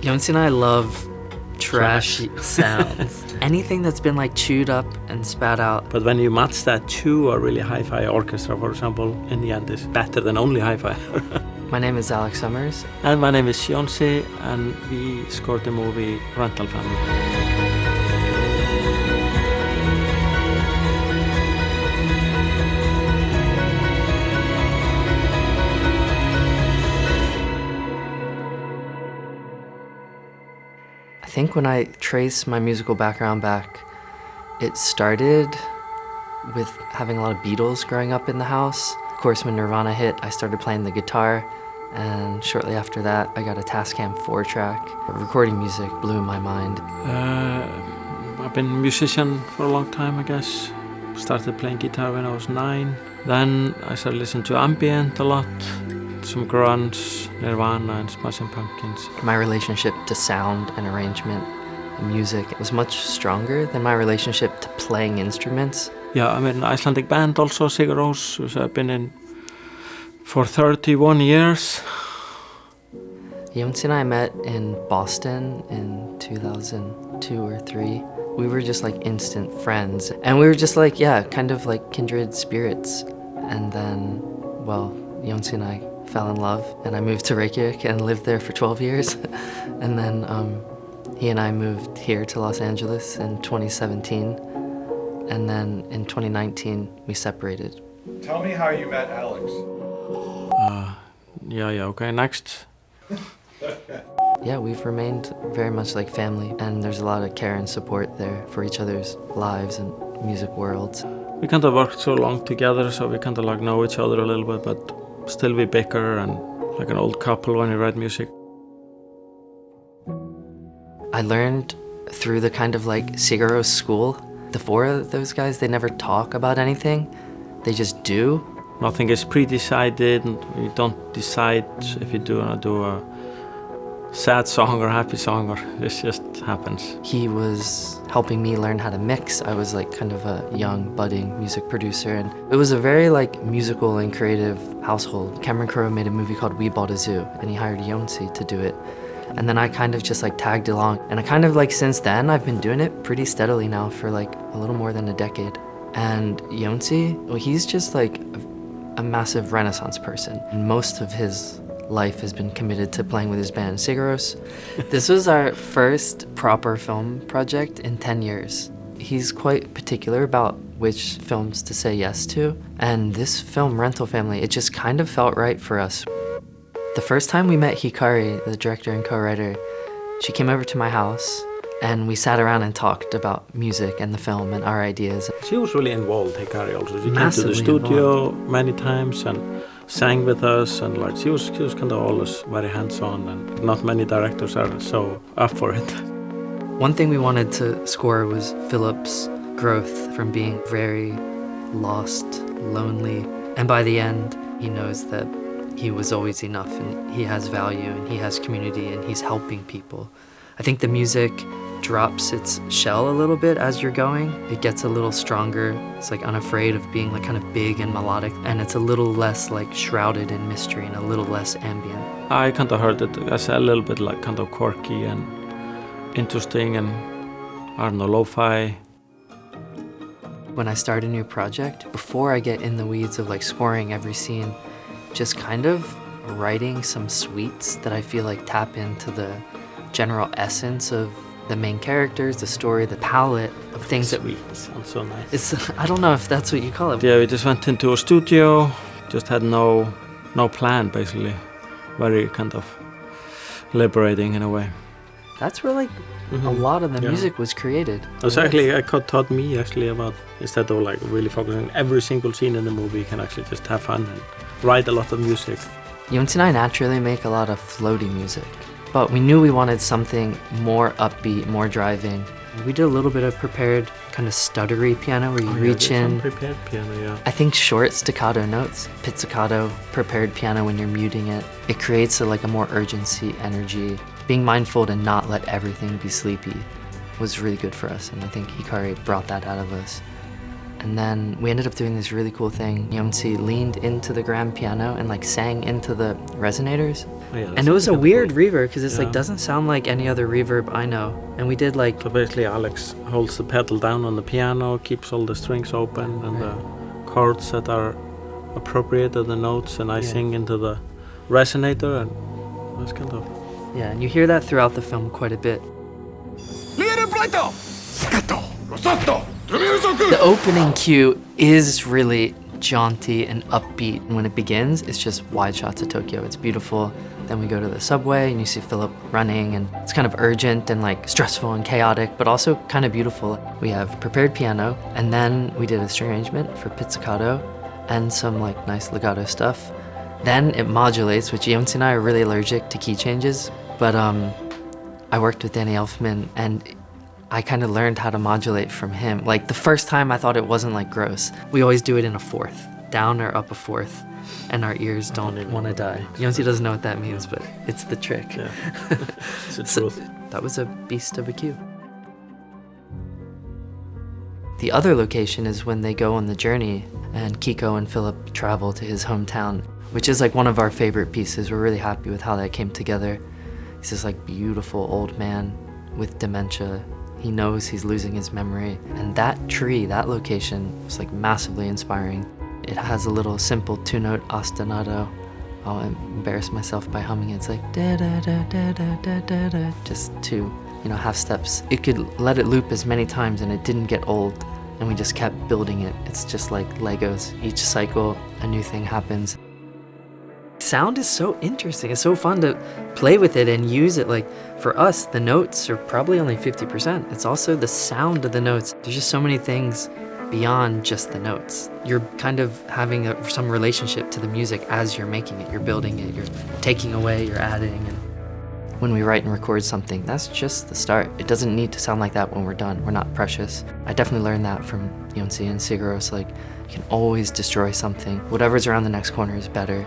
Jónsi and I love trashy sounds. Anything that's been like chewed up and spat out. But when you match that to a really hi-fi orchestra, for example, in the end it's better than only hi-fi. My name is Alex Summers. And my name is Jónsi, and we scored the movie Rental Family. I think when I trace my musical background back, it started with having a lot of Beatles growing up in the house. Of course, when Nirvana hit, I started playing the guitar, and shortly after that, I got a Tascam 4-track. Recording music blew my mind. I've been a musician for a long time, I guess. Started playing guitar when I was 9. Then I started listening to ambient a lot, some grunge, Nirvana and Smashing Pumpkins. My relationship to sound and arrangement and music was much stronger than my relationship to playing instruments. Yeah, I'm in an Icelandic band also, Sigur Rós, which I've been in for 31 years. Jónsi and I met in Boston in 2002 or 3. We were just like instant friends. And we were just like, kind of like kindred spirits. And then, Jónsi and I fell in love, and I moved to Reykjavik and lived there for 12 years. And then he and I moved here to Los Angeles in 2017. And then in 2019, we separated. Tell me how you met Alex. Okay, next. Yeah, we've remained very much like family, and there's a lot of care and support there for each other's lives and music worlds. We kind of worked so long together, so we kind of like know each other a little bit, but still we bicker and like an old couple when we write music. I learned through the kind of like Sigur Rós school. The four of those guys, they never talk about anything. They just do. Nothing is pre-decided, and you don't decide if you do not do a sad song or happy song, or it just happens. He was helping me learn how to mix. I was like kind of a young budding music producer, and it was a very like musical and creative household. Cameron Crowe made a movie called We Bought a Zoo, and he hired Jónsi to do it. And then I kind of just like tagged along, and I kind of like since then I've been doing it pretty steadily now for like a little more than a decade. And Jónsi, he's just like a massive Renaissance person, and most of his life has been committed to playing with his band Sigur Rós. This was our first proper film project in 10 years. He's quite particular about which films to say yes to, and this film, Rental Family, it just kind of felt right for us. The first time we met Hikari, the director and co-writer, she came over to my house, and we sat around and talked about music and the film and our ideas. She was really involved, Hikari also. She Massively came to the studio involved. many times and sang with us, and like she was kind of always very hands-on, and not many directors are so up for it. One thing we wanted to score was Philip's growth from being very lost, lonely, and by the end, he knows that he was always enough, and he has value, and he has community, and he's helping people. I think the music drops its shell a little bit as you're going. It gets a little stronger. It's like unafraid of being like kind of big and melodic, and it's a little less like shrouded in mystery and a little less ambient. I kind of heard it as a little bit like kind of quirky and interesting, and I don't know, lo-fi. When I start a new project, before I get in the weeds of like scoring every scene, just kind of writing some suites that I feel like tap into the general essence of the main characters, the story, the palette of things that we... Sounds so nice. I don't know if that's what you call it. Yeah, we just went into a studio, just had no plan basically. Very kind of liberating in a way. That's where like a lot of the music was created. It's actually, it taught me actually about, instead of like really focusing on every single scene in the movie, you can actually just have fun and write a lot of music. Jónsi and I naturally make a lot of floaty music, but we knew we wanted something more upbeat, more driving. We did a little bit of prepared kind of stuttery piano where you reach in. Prepared piano, yeah. I think short staccato notes, pizzicato, prepared piano when you're muting it. It creates a more urgency, energy. Being mindful to not let everything be sleepy was really good for us, and I think Hikari brought that out of us. And then we ended up doing this really cool thing. Jónsi leaned into the grand piano and like sang into the resonators. Yeah, And it was a kinda weird cool. reverb because it's like Yeah. doesn't sound like any other reverb I know. And we did like So basically Alex holds the pedal down on the piano, keeps all the strings open and the chords that are appropriate of the notes, and I sing into the resonator, and that's kind of... yeah, and you hear that throughout the film quite a bit. The opening cue is really jaunty and upbeat. And when it begins, it's just wide shots of Tokyo. It's beautiful. Then we go to the subway and you see Philip running, and it's kind of urgent and like stressful and chaotic, but also kind of beautiful. We have prepared piano, and then we did a string arrangement for pizzicato and some like nice legato stuff. Then it modulates, which Jónsi and I are really allergic to key changes, but I worked with Danny Elfman and I kind of learned how to modulate from him. Like the first time I thought it wasn't like gross. We always do it in a fourth, down or up a fourth, and our ears don't want to die. Jónsi doesn't know what that means, but it's the trick. Yeah. It's the So truth. that was a beast of a cue. The other location is when they go on the journey and Kiko and Philip travel to his hometown, which is like one of our favorite pieces. We're really happy with how that came together. He's this like beautiful old man with dementia. He knows he's losing his memory. And that tree, that location, was like massively inspiring. It has a little simple two-note ostinato. I'll embarrass myself by humming it. It's like da da da da da da da da. Just two, half steps. It could let it loop as many times and it didn't get old. And we just kept building it. It's just like Legos. Each cycle, a new thing happens. Sound is so interesting. It's so fun to play with it and use it. Like for us, the notes are probably only 50%. It's also the sound of the notes. There's just so many things beyond just the notes. You're kind of having some relationship to the music as you're making it. You're building it, you're taking away, you're adding. And when we write and record something, that's just the start. It doesn't need to sound like that when we're done. We're not precious. I definitely learned that from Jónsi and Sigurós. Like, you can always destroy something. Whatever's around the next corner is better.